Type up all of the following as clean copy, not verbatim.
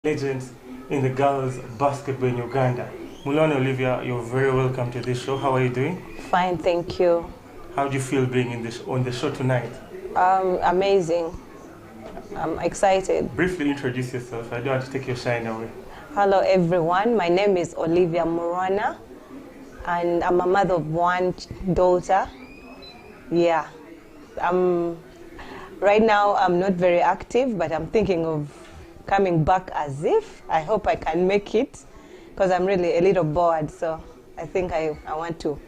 Legends in the girls basketball in Uganda. Mulwana Olivia, you're very welcome to this show. How are you doing? Fine, thank you. How do you feel being on the show tonight? Amazing. I'm excited. Briefly introduce yourself. I don't want to take your shine away. Hello everyone, my name is OLIVIA MULWANA and I'm a mother of one daughter. Yeah. Right now I'm not very active, but I'm thinking of coming back as if. I hope I can make it because I'm really a little bored, so I think I want to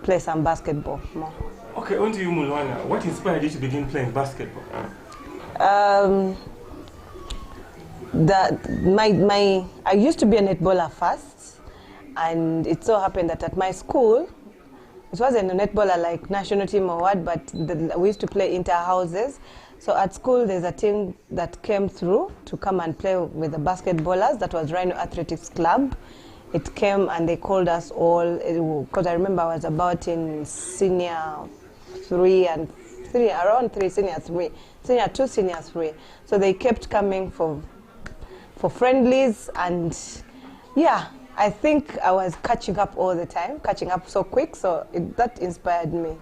play some basketball more. Okay, on to you, Mulwana. What inspired you to begin playing basketball? I used to be a netballer first, and it so happened that at my school, it wasn't a netballer like national team or what, but we used to play inter-houses. So at school, there's a team that came through to come and play with the basketballers. That was Rhino Athletics Club. It came and they called us all, because I remember I was about in senior 3 and 3, around 3, senior 3, senior 2, senior 3. So they kept coming for friendlies, and yeah, I think I was catching up all the time, catching up so quick, so that inspired me.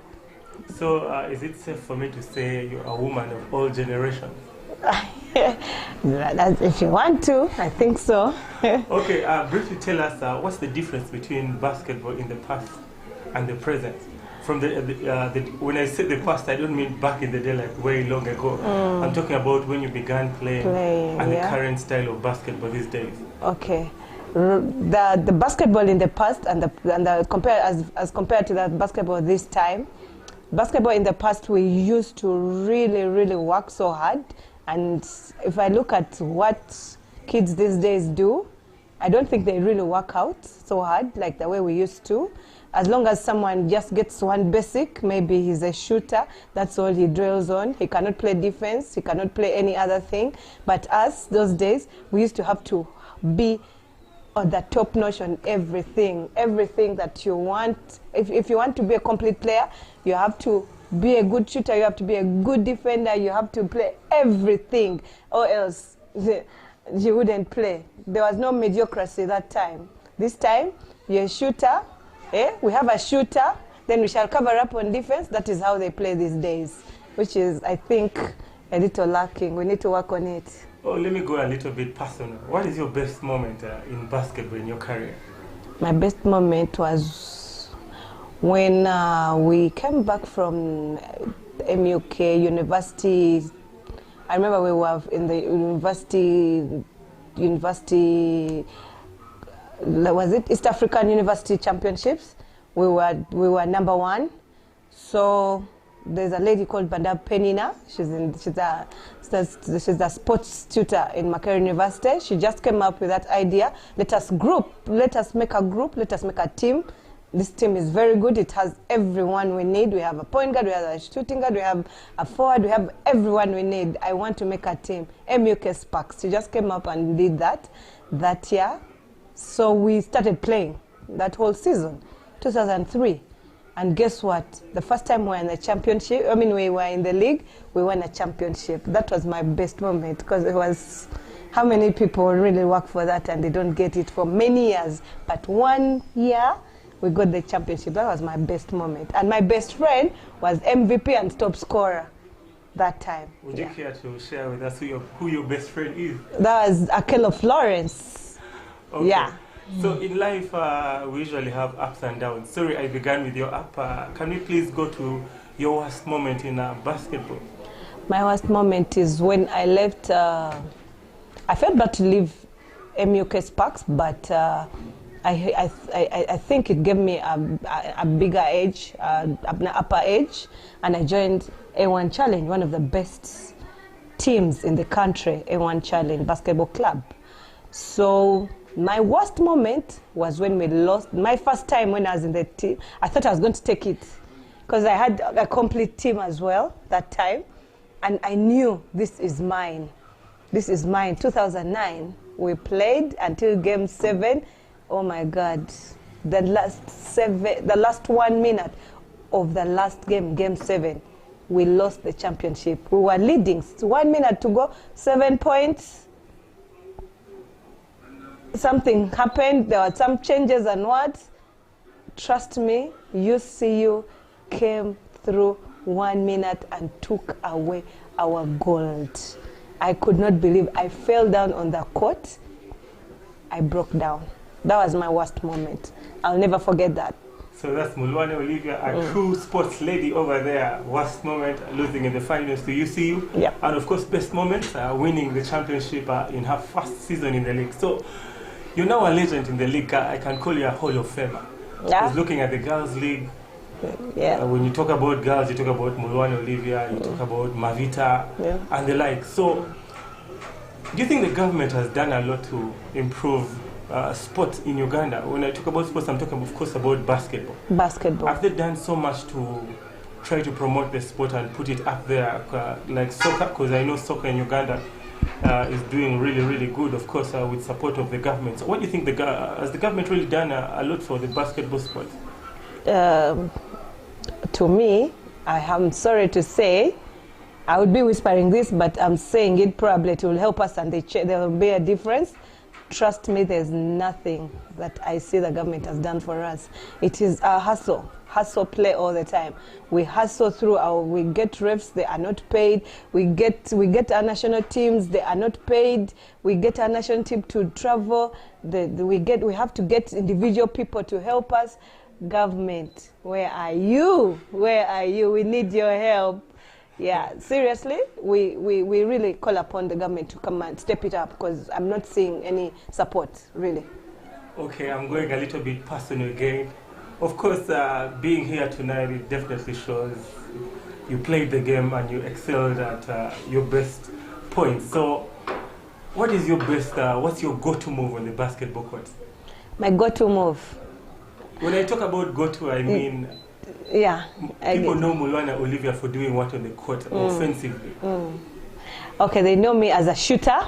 So is it safe for me to say you're a woman of all generations? If you want to, I think so. Okay, briefly tell us what's the difference between basketball in the past and the present? From when I say the past, I don't mean back in the day, like way long ago. I'm talking about when you began playing and the current style of basketball these days. Okay. The basketball in the past and as compared to that basketball this time, basketball in the past we used to really work so hard, and if I look at what kids these days do, I don't think they really work out so hard like the way we used to. As long as someone just gets one basic, maybe he's a shooter, that's all he drills on. He cannot play defense, he cannot play any other thing. But us, those days, we used to have to be on the top notch on everything that you want. If you want to be a complete player, you have to be a good shooter, you have to be a good defender, you have to play everything, or else you wouldn't play. There was no mediocrity that time. This time, you're a shooter, we have a shooter, then we shall cover up on defense. That is how they play these days, which is, I think, a little lacking. We need to work on it. Oh, let me go a little bit personal. What is your best moment in basketball in your career? My best moment was when we came back from MUK University. I remember we were in the university, was it East African University Championships? We were #1. So there's a lady called Bandab Penina. She's a sports tutor in Makerere University. She just came up with that idea. Let us make a group, let us make a team. This team is very good. It has everyone we need. We have a point guard, we have a shooting guard, we have a forward, we have everyone we need. I want to make a team. MUK Sparks. She just came up and did that year. So we started playing that whole season, 2003. And guess what? The first time we were in the championship, we were in the league, we won a championship. That was my best moment, because it was, how many people really work for that and they don't get it for many years. But 1 year, we got the championship. That was my best moment. And my best friend was MVP and top scorer that time. Would you care to share with us who your best friend is? That was Akelo Florence. Okay. Yeah. So in life, we usually have ups and downs. Sorry, I began with your up. Can we please go to your worst moment in basketball? My worst moment is when I left. I felt bad to leave MUK Sparks, but I think it gave me a bigger age, an upper age, and I joined A1 Challenge, one of the best teams in the country, A1 Challenge Basketball Club. So my worst moment was when we lost. My first time when I was in the team, I thought I was going to take it because I had a complete team as well that time. And I knew this is mine. This is mine. 2009, we played until game 7. Oh my God. The last 1 minute of the last game, game 7, we lost the championship. We were leading, 1 minute to go, 7 points. something happened, there were some changes and what, trust me, UCU came through 1 minute and took away our gold. I could not believe. I fell down on the court. I broke down. That was my worst moment. I'll never forget that. So that's Mulwana Olivia, a true sports lady over there. Worst moment, losing in the finals to UCU. Yep. And of course, best moment, winning the championship in her first season in the league. So you're now a legend in the league. I can call you a Hall of Famer. Yeah. Because looking at the girls' league, yeah. When you talk about girls, you talk about Mulwana Olivia, you talk about Mavita, and the like. So, do you think the government has done a lot to improve sport in Uganda? When I talk about sports, I'm talking, of course, about basketball. Basketball. Have they done so much to try to promote the sport and put it up there, like soccer? Because I know soccer in Uganda is doing really, really good, of course, with support of the government. So, what do you think? Has the government really done a lot for the basketball sport? To me, I am sorry to say, I would be whispering this, but I'm saying it probably it will help us and there will be a difference. Trust me, there's nothing that I see the government has done for us. It is a hustle play all the time. We hustle through we get refs, they are not paid. We get our national teams, they are not paid. We get our national team to travel. We have to get individual people to help us. Government, where are you? Where are you? We need your help. Yeah, seriously, we really call upon the government to come and step it up because I'm not seeing any support, really. Okay, I'm going a little bit personal again. Of course, being here tonight, it definitely shows you played the game and you excelled at your best points. So, what is your best, what's your go-to move on the basketball court? My go-to move? When I talk about go-to, I mean, people know Mulwana Olivia for doing what on the court offensively. Okay, they know me as a shooter.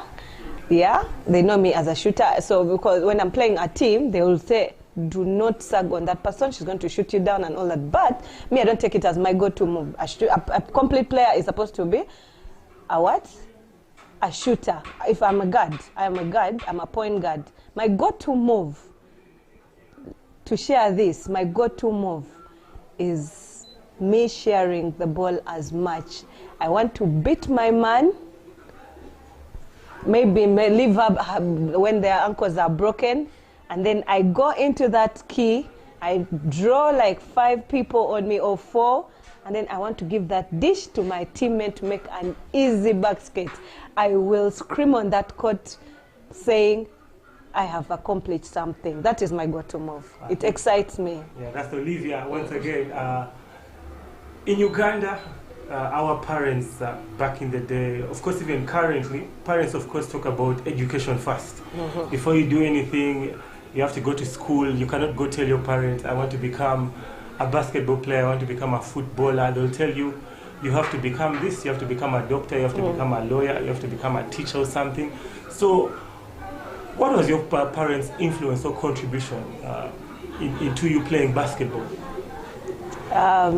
Yeah, they know me as a shooter. So because when I'm playing a team, they will say, do not sag on that person. She's going to shoot you down and all that. But me, I don't take it as my go-to move. A complete player is supposed to be a what? A shooter. If I'm a guard, I'm a point guard. My go-to move, to share this, my go-to move is me sharing the ball as much. I want to beat my man, maybe leave her when their ankles are broken, and then I go into that key, I draw like 5 people on me or 4, and then I want to give that dish to my teammate to make an easy basket. I will scream on that court saying, I have accomplished something. That is my go-to move. It excites me. Yeah, that's Olivia once again. In Uganda, our parents back in the day, of course even currently, parents of course talk about education first. Before you do anything, you have to go to school. You cannot go tell your parents, I want to become a basketball player, I want to become a footballer. They'll tell you, you have to become this, you have to become a doctor, you have to become a lawyer, you have to become a teacher or something. So, what was your parents' influence or contribution into you playing basketball?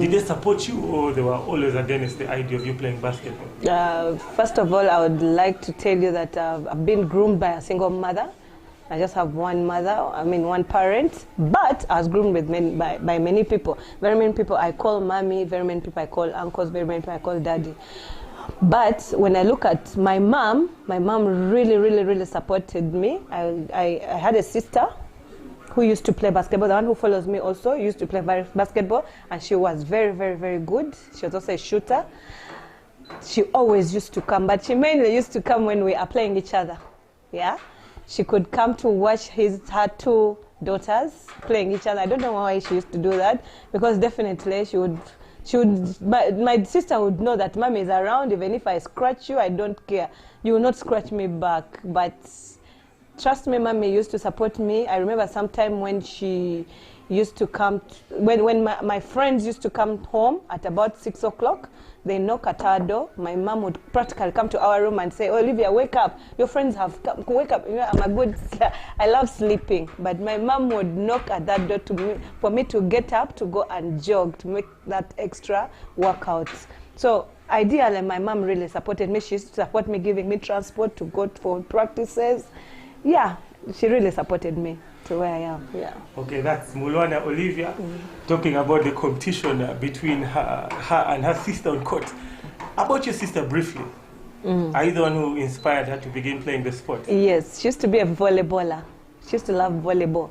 Did they support you or they were always against the idea of you playing basketball? First of all, I would like to tell you that I've been groomed by a single mother. I just have one parent, but I was groomed with by many people. Very many people I call mommy, very many people I call uncles, very many people I call daddy. But when I look at my mom really supported me. I had a sister who used to play basketball. The one who follows me also used to play basketball, and she was very good. She was also a shooter. She always used to come, but she mainly used to come when we are playing each other. Yeah, she could come to watch her 2 daughters playing each other. I don't know why she used to do that, because definitely my sister would know that mommy is around. Even if I scratch you, I don't care. You will not scratch me back. But trust me, mommy used to support me. I remember sometime when she used to come, when my friends used to come home at about 6 o'clock, they knock at our door. My mom would practically come to our room and say, Olivia, wake up. Your friends have come. Wake up. You know, I love sleeping. But my mom would knock at that door for me to get up, to go and jog, to make that extra workout. So ideally, my mom really supported me. She used to support me, giving me transport to go for practices. Yeah, she really supported me to where I am. Yeah. Okay, that's Mulwana Olivia talking about the competition between her and her sister on court. About your sister briefly. Are you the one who inspired her to begin playing the sport? Yes, she used to be a volleyballer. She used to love volleyball.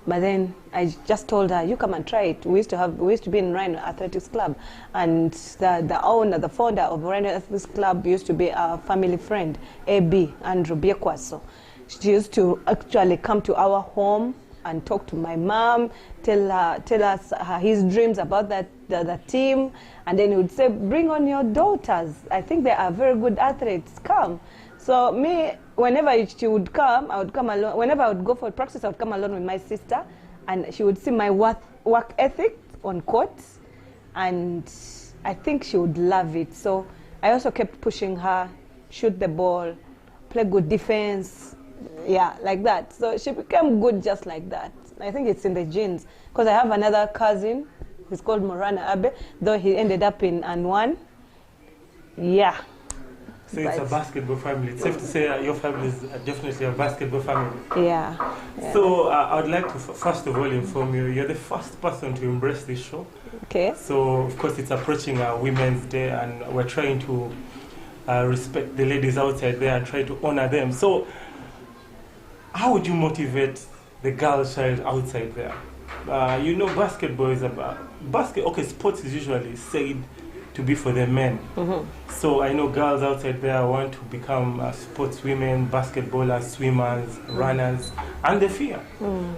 But then I just told her, you come and try it. We used to be in Rhino Athletics Club, and the founder of Rhino Athletics Club used to be a family friend, AB, Andrew Biekwaso. She used to actually come to our home and talk to my mom, tell us his dreams about the team, and then he would say, bring on your daughters. I think they are very good athletes, come. So me, whenever she would come, I would come alone. Whenever I would go for practice, I would come alone with my sister, and she would see my work ethic on court, and I think she would love it. So I also kept pushing her, shoot the ball, play good defense, yeah, like that. So she became good just like that. I think it's in the genes, because I have another cousin, he's called Morana Abe, though he ended up in N1. Yeah. So it's a basketball family. It's safe to say your family is definitely a basketball family. Yeah. So I would like to first of all inform you, you're the first person to embrace this show. Okay. So of course it's approaching Women's Day, and we're trying to respect the ladies outside there and try to honor them. So how would you motivate the girl child outside there? You know, basketball is about sports is usually said to be for the men. So I know girls outside there want to become sportswomen, basketballers, swimmers, runners, and they fear.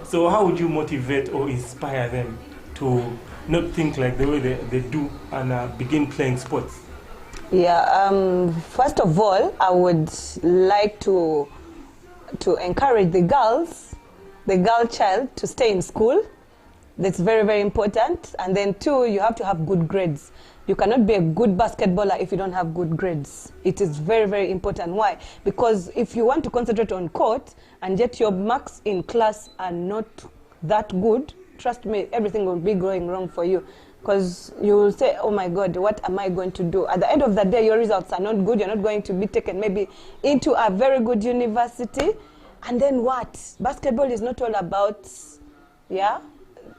So how would you motivate or inspire them to not think like the way they do and begin playing sports? Yeah, first of all, I would like to encourage the girl child to stay in school. That's very, very important. And then 2, you have to have good grades. You cannot be a good basketballer if you don't have good grades. It is very, very important. Why? Because if you want to concentrate on court and yet your marks in class are not that good, trust me, everything will be going wrong for you. Because you will say, oh my God, what am I going to do? At the end of the day, your results are not good. You're not going to be taken maybe into a very good university. And then what? Basketball is not all about,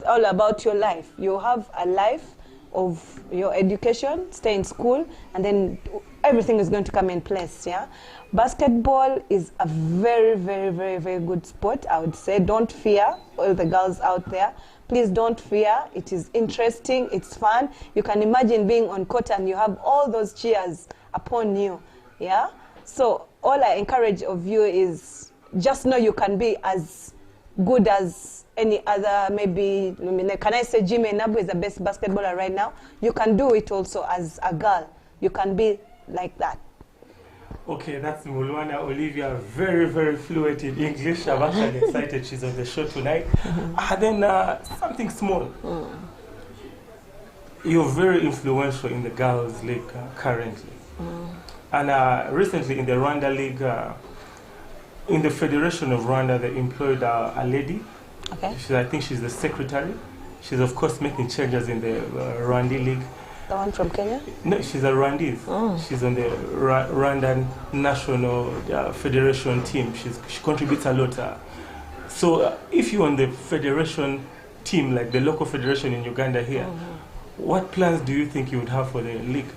all about your life. You have a life of your education, stay in school, and then everything is going to come in place, yeah? Basketball is a very, very, very, very good sport, I would say. Don't fear, all the girls out there. Please don't fear. It is interesting, it's fun. You can imagine being on court and you have all those cheers upon you, yeah? So all I encourage of you is just know you can be as good as any other, maybe, can I say Jimmy Nabu is the best basketballer right now? You can do it also as a girl. You can be like that. Okay, that's Mulwana Olivia, very, very fluent in English. I'm actually excited she's on the show tonight. Then something small. You're very influential in the Girls' League currently. And recently in the Rwanda League, in the Federation of Rwanda, they employed a lady. Okay. I think she's the secretary. She's of course making changes in the Rwanda League. The one from Kenya? No, she's a Rwandese. She's on the Rwandan National Federation team. She contributes a lot. So if you're on the federation team, like the local federation in Uganda here, what plans do you think you would have for the league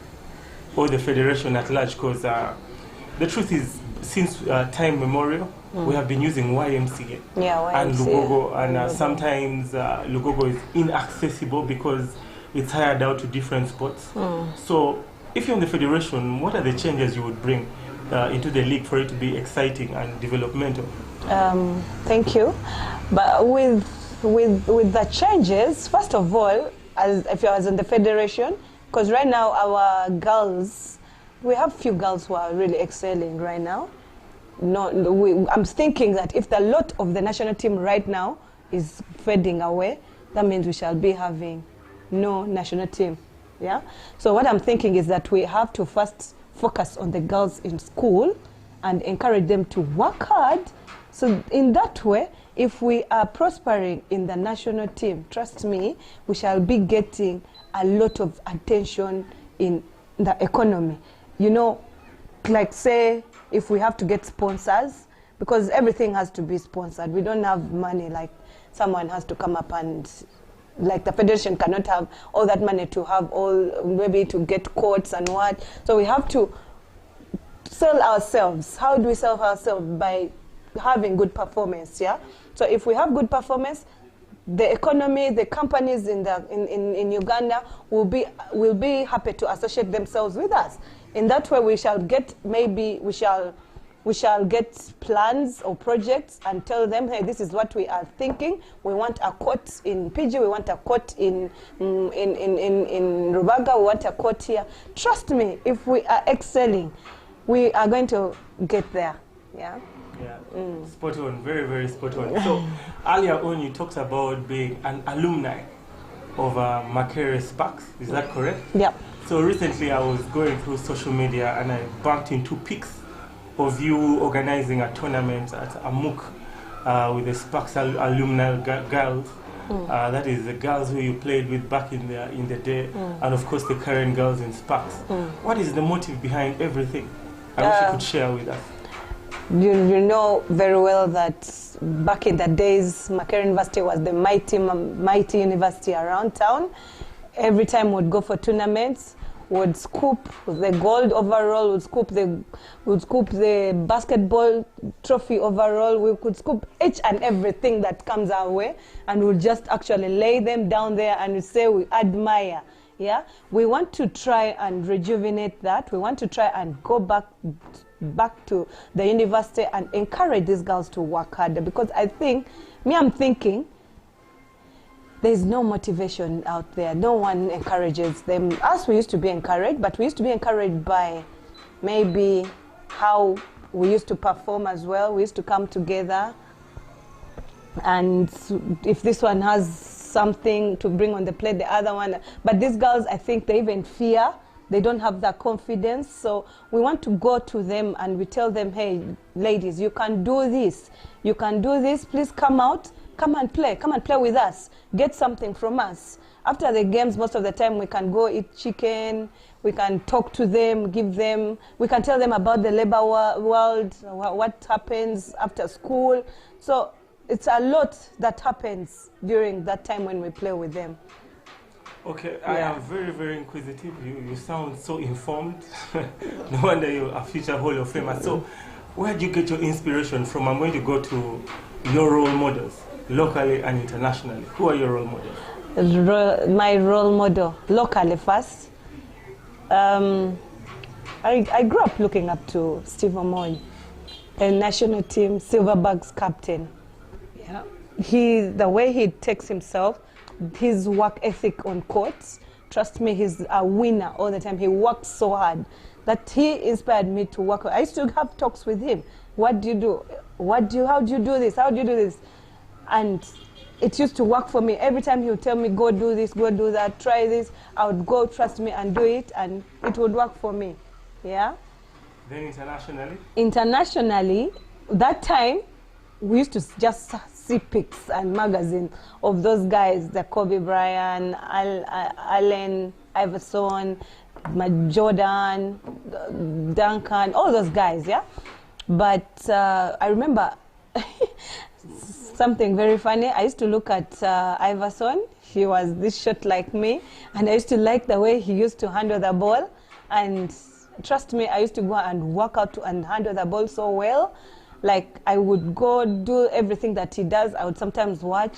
or the federation at large? Because the truth is, since time memorial, we have been using YMCA, and Lugogo, and sometimes Lugogo is inaccessible because it's hired out to different spots. So if you're in the federation, what are the changes you would bring into the league for it to be exciting and developmental? Thank you. But with the changes, first of all, if I was in the federation, because right now our girls, we have few girls who are really excelling right now. I'm thinking that if the lot of the national team right now is fading away, that means we shall be having no national team. Yeah. So what I'm thinking is that we have to first focus on the girls in school and encourage them to work hard. So in that way, if we are prospering in the national team, trust me, we shall be getting a lot of attention in the economy. You know, like say, if we have to get sponsors, because everything has to be sponsored. We don't have money, like someone has to come up and, like the federation cannot have all that money to have all, maybe to get courts and what. So we have to sell ourselves. How do we sell ourselves? By having good performance, yeah? So if we have good performance, the economy, the companies in Uganda will be happy to associate themselves with us. In that way, we shall get, maybe we shall get plans or projects and tell them, hey, this is what we are thinking. We want a court in PG, we want a court in Rubaga, we want a court here. Trust me, if we are excelling, we are going to get there, yeah? Yeah, spot on, very, very spot on. So earlier on you talked about being an alumni of Makerere Sparks, is that correct? Yeah. So recently I was going through social media and I bumped into pics of you organizing a tournament at Amuk with the Sparks alumni girls. That is the girls who you played with back in the day, and of course the current girls in Sparks. What is the motive behind everything? I wish you could share with us. You know very well that back in the days, Makerere University was the mighty university around town. Every time we'd go for tournaments, would scoop the gold overall, would scoop the basketball trophy overall. We could scoop each and everything that comes our way, and we'll just actually lay them down there and we say we admire. Yeah, we want to try and rejuvenate that. We want to try and go back to the university and encourage these girls to work harder, because I think, I'm thinking, there's no motivation out there. No one encourages them. Us, we used to be encouraged, but we used to be encouraged by maybe how we used to perform as well. We used to come together, and if this one has something to bring on the plate, the other one. But these girls, I think they even fear. They don't have that confidence. So we want to go to them and we tell them, hey, ladies, you can do this. You can do this. Please come out. Come and play. Come and play with us. Get something from us. After the games, most of the time, we can go eat chicken. We can talk to them, give them. We can tell them about the labor world, what happens after school. So it's a lot that happens during that time when we play with them. Okay, I am very, very inquisitive. You sound so informed. No wonder you're a future Hall of Famer. So where do you get your inspiration from? I'm going to go to your role models, locally and internationally. Who are your role models? My role model, locally first. I grew up looking up to Steve Omoy, a national team Silverbags captain. Yeah. The way he takes himself, his work ethic on courts, trust me, he's a winner all the time. He works so hard that he inspired me to work. I used to have talks with him. What do you do? How do you do this? How do you do this? And it used to work for me. Every time he would tell me, go do this, go do that, try this, I would go, trust me, and do it, and it would work for me. Yeah? Then internationally? Internationally, that time, we used to just see pics and magazines of those guys, the Kobe Bryant, Allen Iverson, Jordan, Duncan, all those guys, yeah? But I remember something very funny. I used to look at Iverson. He was this short like me, and I used to like the way he used to handle the ball. And trust me, I used to go and work out and handle the ball so well. Like, I would go do everything that he does. I would sometimes watch.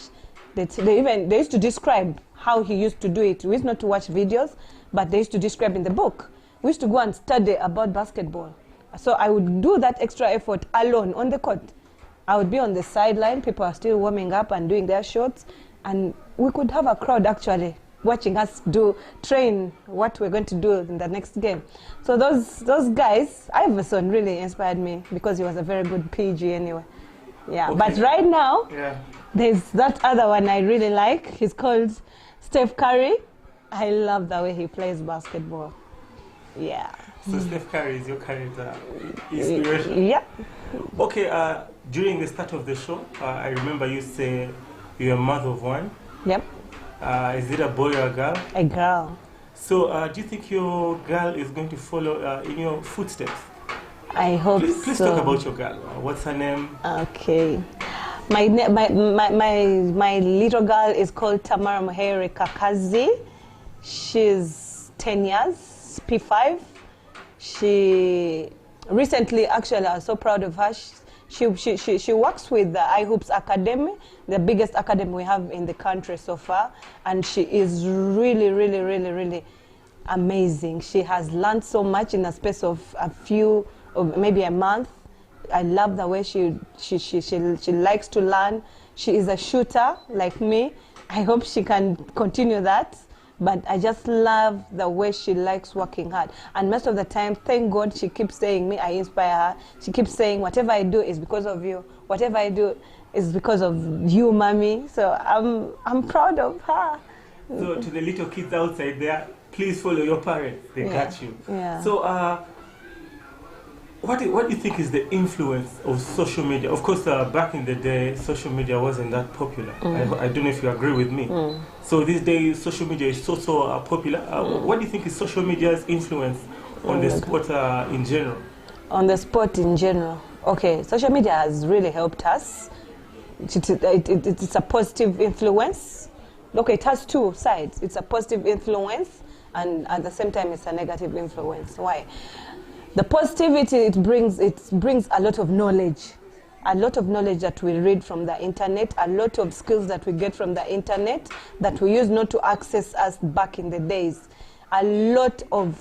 They used to describe how he used to do it. We used not to watch videos, but they used to describe in the book. We used to go and study about basketball. So I would do that extra effort alone on the court. I would be on the sideline. People are still warming up and doing their shots. And we could have a crowd actually watching us train what we're going to do in the next game. So those guys, Iverson really inspired me because he was a very good PG anyway. Yeah, okay. But right now, there's that other one I really like. He's called Steph Curry. I love the way he plays basketball. Yeah. So Steph Curry is your current inspiration? Yeah. Okay, during the start of the show, I remember you say you're a mother of one. Yep. Is it a boy or a girl? A girl. So do you think your girl is going to follow in your footsteps? I hope Please so. talk about your girl. What's her name? Okay. My little girl is called Tamara Muhere Kakazi. She's 10 years, P5. She recently, actually, I was so proud of her. She works with the iHoops Academy, the biggest academy we have in the country so far, and she is really, really, really, really amazing. She has learned so much in a space of maybe a month. I love the way she likes to learn. She is a shooter like me. I hope she can continue that. But I just love the way she likes working hard. And most of the time, thank God, she keeps saying me, I inspire her. She keeps saying, whatever I do is because of you. Whatever I do is because of you, mommy. So I'm proud of her. So to the little kids outside there, please follow your parents. They got you. Yeah. So what do you think is the influence of social media? Of course, back in the day, social media wasn't that popular. I don't know if you agree with me. So these days, social media is so popular. What do you think is social media's influence on the sport in general? On the sport in general? Okay, social media has really helped us. It's a positive influence. Okay, it has two sides. It's a positive influence, and at the same time, it's a negative influence. Why? The positivity it brings a lot of knowledge that we read from the internet, a lot of skills that we get from the internet that we used not to access us back in the days. A lot of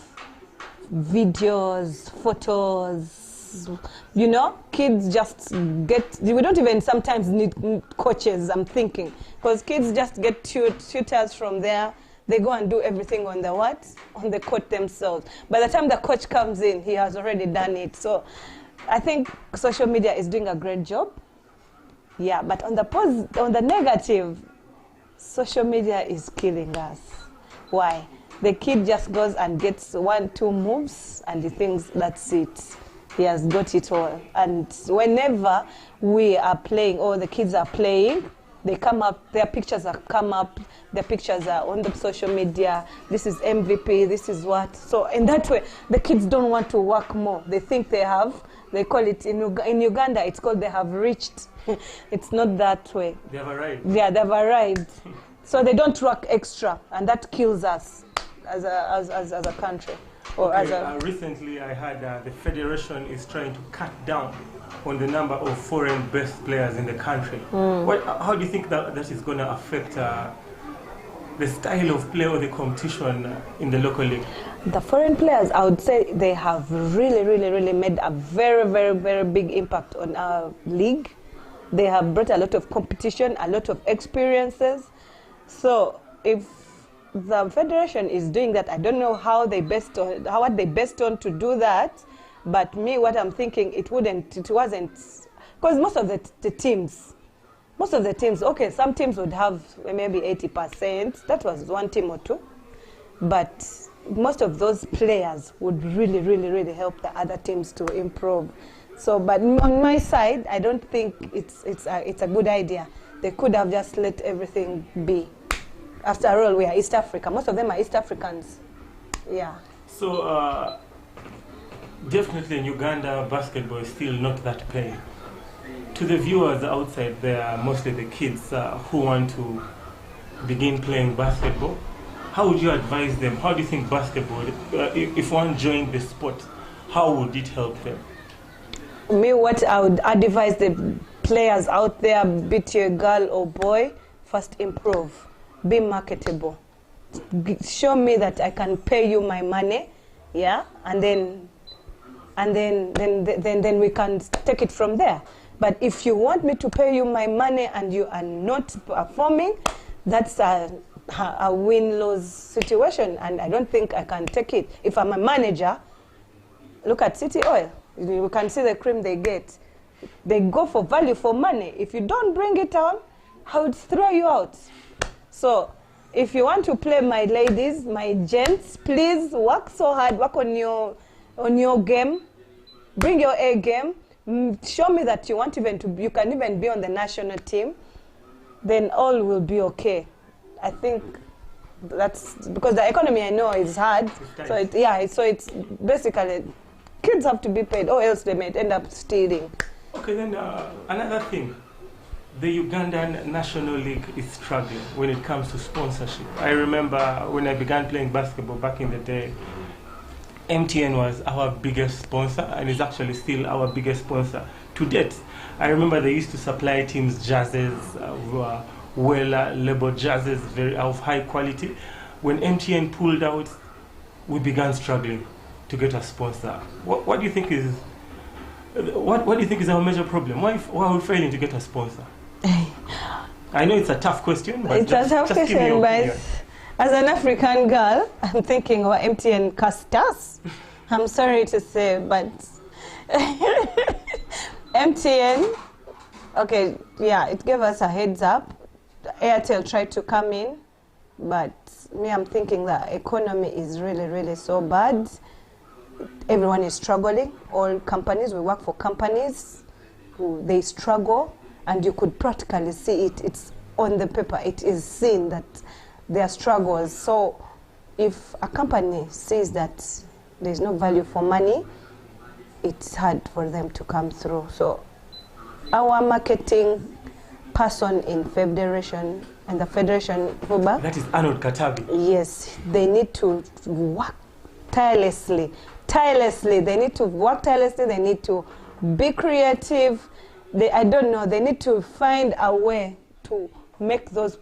videos, photos, you know, kids just we don't even sometimes need coaches, I'm thinking, because kids just get tutors from there. They go and do everything on the court themselves. By the time the coach comes in, he has already done it. So I think social media is doing a great job. Yeah, but on the negative, social media is killing us. Why? The kid just goes and gets 1-2 moves and he thinks that's it. He has got it all. And whenever we are playing or the kids are playing, they come up, their pictures are on the social media. This is MVP, this is what. So in that way, the kids don't want to work more. They think they call it, in Uganda, it's called they have reached. It's not that way. They have arrived. Yeah, they've arrived. So they don't work extra, and that kills us as a country. Recently, I heard the federation is trying to cut down on the number of foreign-based players in the country. How do you think that is going to affect the style of play or the competition in the local league? The foreign players, I would say they have really, really, really made a very, very, very big impact on our league. They have brought a lot of competition, a lot of experiences. So if the federation is doing that, I don't know how they best on to do that. But me, what I'm thinking, it wasn't, because most of the teams, okay, some teams would have maybe 80%. That was one team or two. But most of those players would really, really, really help the other teams to improve. So, but on my side, I don't think it's a good idea. They could have just let everything be. After all, we are East Africa. Most of them are East Africans. Yeah. So, definitely in Uganda, basketball is still not that paid. To the viewers outside, they are mostly the kids who want to begin playing basketball. How would you advise them? How do you think basketball, if one joined the sport, how would it help them? Me, what I would advise the players out there, be it a girl or boy, first improve. Be marketable. Show me that I can pay you my money, yeah, and then we can take it from there. But if you want me to pay you my money and you are not performing, that's a win-lose situation, and I don't think I can take it. If I'm a manager, look at City Oil. You can see the cream they get. They go for value for money. If you don't bring it on, I would throw you out. So if you want to play, my ladies, my gents, please work so hard, work on your game, bring your A game, show me that you can even be on the national team, then all will be okay. I think that's because the economy I know is hard. So it's basically Kids have to be paid, or else they might end up stealing. Okay, then another thing. The Ugandan National League is struggling when it comes to sponsorship. I remember when I began playing basketball back in the day, MTN was our biggest sponsor and is actually still our biggest sponsor to date. I remember they used to supply teams jerseys, well-labeled jerseys, very of high quality. When MTN pulled out, we began struggling to get a sponsor. What do you think is what do you think is our major problem? Why are we failing to get a sponsor? I know it's a tough question, but it's a tough question, but as an African girl, I'm thinking about MTN cost us. I'm sorry to say, but MTN, okay, yeah, it gave us a heads up. Airtel tried to come in, but me, I'm thinking that economy is really, really so bad. Everyone is struggling. All companies, we work for companies, they struggle, and you could practically see it. It's on the paper. It is seen that there are struggles. So if a company says that there's no value for money, it's hard for them to come through. So our marketing person in federation and the federation, that is Arnold Katabi. Yes, they need to work tirelessly. They need to work tirelessly. They need to be creative. I don't know. They need to find a way to make those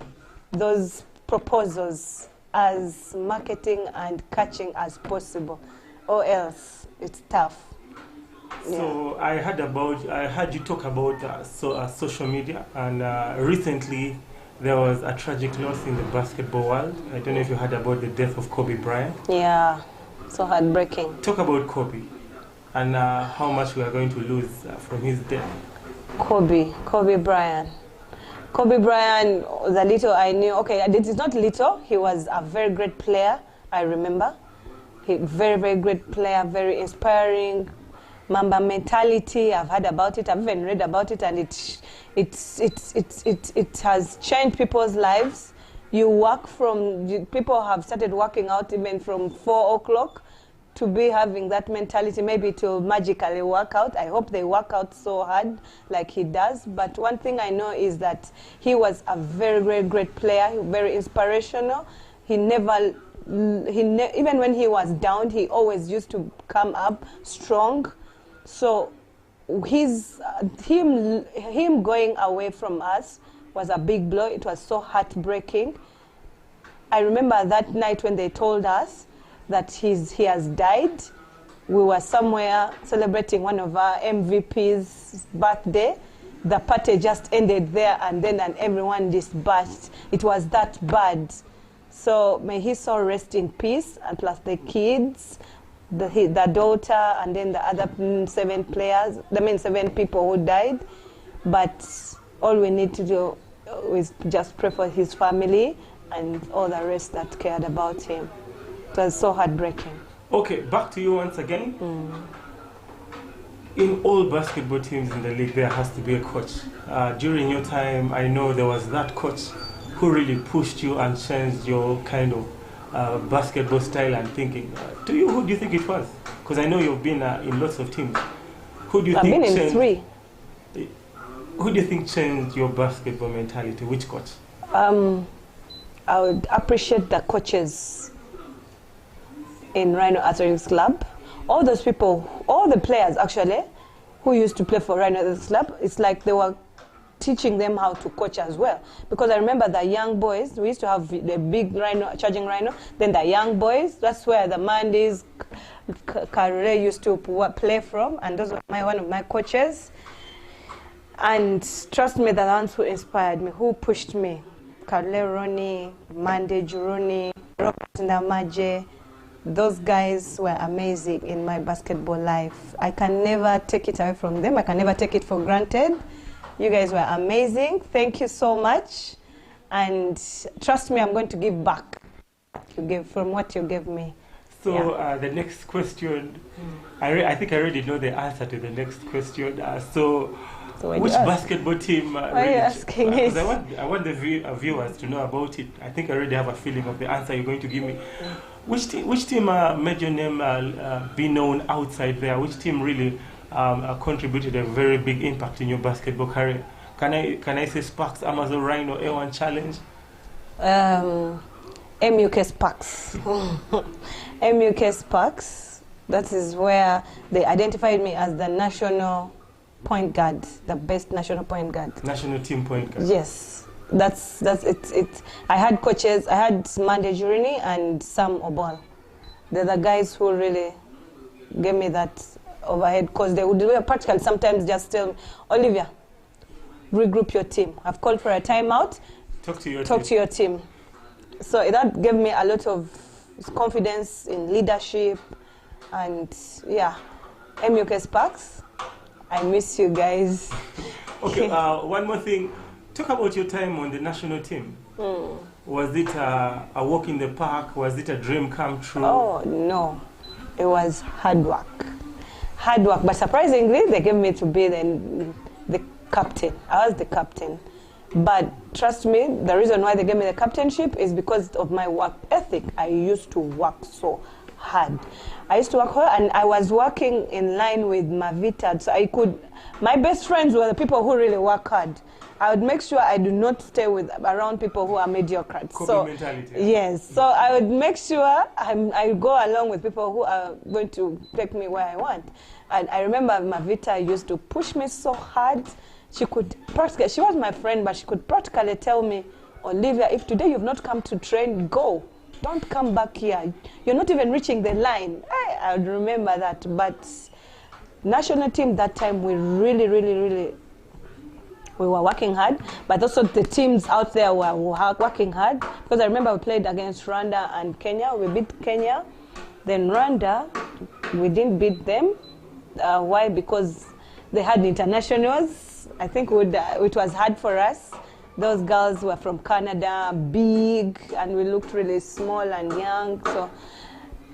proposals as marketing and catching as possible, or else it's tough. So I heard you talk about social media, and recently there was a tragic loss in the basketball world. I don't know if you heard about the death of Kobe Bryant. Yeah, so heartbreaking. Talk about Kobe and how much we are going to lose from his death. Kobe Bryant. Kobe Bryant, the little I knew, okay, it is not little, he was a very great player, I remember. Very, very great player, very inspiring. Mamba mentality, I've heard about it, I've even read about it, and it has changed people's lives. People have started working out even from 4 o'clock to be having that mentality. Maybe it will magically work out. I hope they work out so hard like he does. But one thing I know is that he was a very, very great player, very inspirational. Even when he was down, he always used to come up strong. So him going away from us was a big blow. It was so heartbreaking. I remember that night when they told us that he has died. We were somewhere celebrating one of our MVP's birthday. The party just ended there, and everyone dispersed. It was that bad. So may his soul rest in peace, and plus the kids, the daughter, and then the other 7 people who died. But all we need to do is just pray for his family and all the rest that cared about him. It was so heartbreaking. Okay, back to you once again. In all basketball teams in the league, there has to be a coach. During your time, I know there was that coach who really pushed you and changed your kind of basketball style and thinking. Who do you think it was? Because I know you've been in lots of teams. Who do you think been in 3. Who do you think changed your basketball mentality? Which coach? I would appreciate the coaches in Rhino Athletics Club. All those people, all the players actually, who used to play for Rhino Athletics Club, it's like they were teaching them how to coach as well. Because I remember the young boys, we used to have the big Rhino, charging Rhino, then the young boys, that's where the Mandis, Karure used to play from, and those were one of my coaches. And trust me, the ones who inspired me, who pushed me, Karule Roni, Mande Juroni, Robert Ndamaje, those guys were amazing in my basketball life. I can never take it away from them. I can never take it for granted. You guys were amazing. Thank you so much. And trust me, I'm going to give back from what you gave me. So the next question, I think I already know the answer to the next question. So So which basketball team? Why are you asking it? I want the viewers to know about it. I think I already have a feeling of the answer you're going to give me. Which team made your name be known outside there? Which team really contributed a very big impact in your basketball career? Can I say Sparks, Amazon Rhino, A1 Challenge? MUK Sparks. MUK Sparks. That is where they identified me as the national point guard, the best national point guard. National team point guard. Yes. That's it. I had coaches. I had Mande Jurini and Sam Obol. They're the guys who really gave me that overhead, because they would do a practical. Sometimes just tell me, Olivia, regroup your team. I've called for a timeout. Talk to your team. So that gave me a lot of confidence in leadership, and yeah, MUK Sparks. I miss you guys. Okay. One more thing. Talk about your time on the national team. Was it a walk in the park? Was it a dream come true? Oh, no. It was hard work. Hard work. But surprisingly, they gave me to be the captain. I was the captain. But trust me, the reason why they gave me the captainship is because of my work ethic. I used to work so hard. I used to work hard, and I was working in line with Mavita. So my best friends were the people who really work hard. I would make sure I do not stay around people who are mediocre. Kobe mentality. Yes. So I would make sure I go along with people who are going to take me where I want. And I remember Mavita used to push me so hard. She was my friend, but she could practically tell me, Olivia, if today you've not come to train, go. Don't come back here. You're not even reaching the line. I would remember that. But national team that time, we really, really, really, we were working hard, but also the teams out there were working hard, because I remember we played against Rwanda and Kenya. We beat Kenya. Then Rwanda, we didn't beat them. Why? Because they had internationals. I think it was hard for us. Those girls were from Canada, big, and we looked really small and young. So,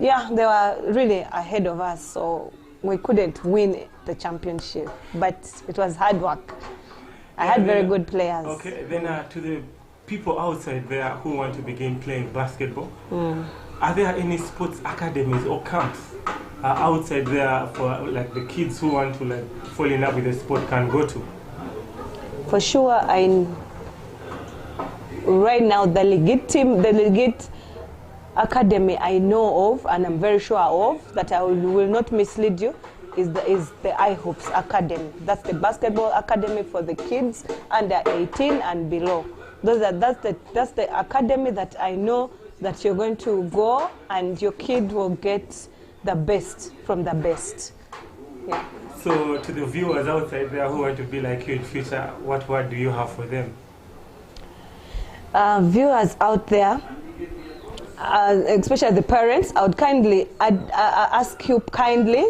yeah, they were really ahead of us. So we couldn't win the championship, but it was hard work. I had very good players. Okay, then to the people outside there who want to begin playing basketball, are there any sports academies or camps outside there for like the kids who want to fall in love with the sport can go to? For sure, right now the league academy I know of, and I'm very sure of, that I will not mislead you, is the IHOPES Academy. That's the basketball academy for the kids under 18 and below. That's the academy that I know that you're going to go, and your kid will get the best from the best. Yeah. So to the viewers outside there who want to be like you in future, what word do you have for them? Viewers out there, especially the parents, I would kindly ask you kindly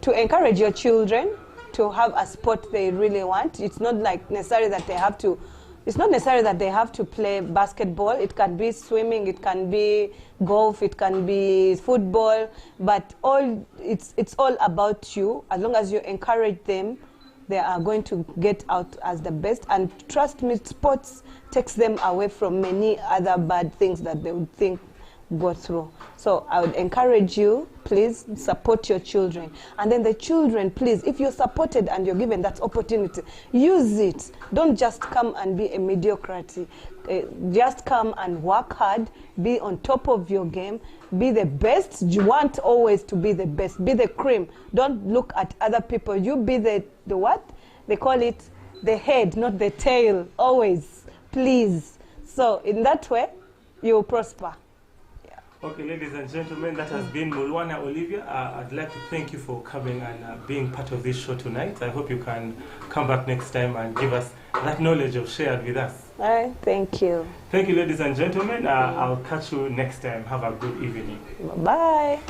to encourage your children to have a sport they really want. It's not like necessary that they have to. It's not necessary that they have to play basketball. It can be swimming. It can be golf. It can be football. But it's all about you. As long as you encourage them, they are going to get out as the best. And trust me, sports takes them away from many other bad things that they would think go through. So I would encourage you, please support your children. And then the children, please, if you're supported and you're given that opportunity, use it. Don't just come and be a mediocrity. Just come and work hard, be on top of your game, be the best. You want always to be the best, be the cream. Don't look at other people. You be the what? They call it the head, not the tail, always, please. So in that way, you'll prosper. Okay, ladies and gentlemen, that has been Mulwana Olivia. I'd like to thank you for coming and being part of this show tonight. I hope you can come back next time and give us that knowledge of shared with us. All right, thank you. Thank you, ladies and gentlemen. I'll catch you next time. Have a good evening. Bye.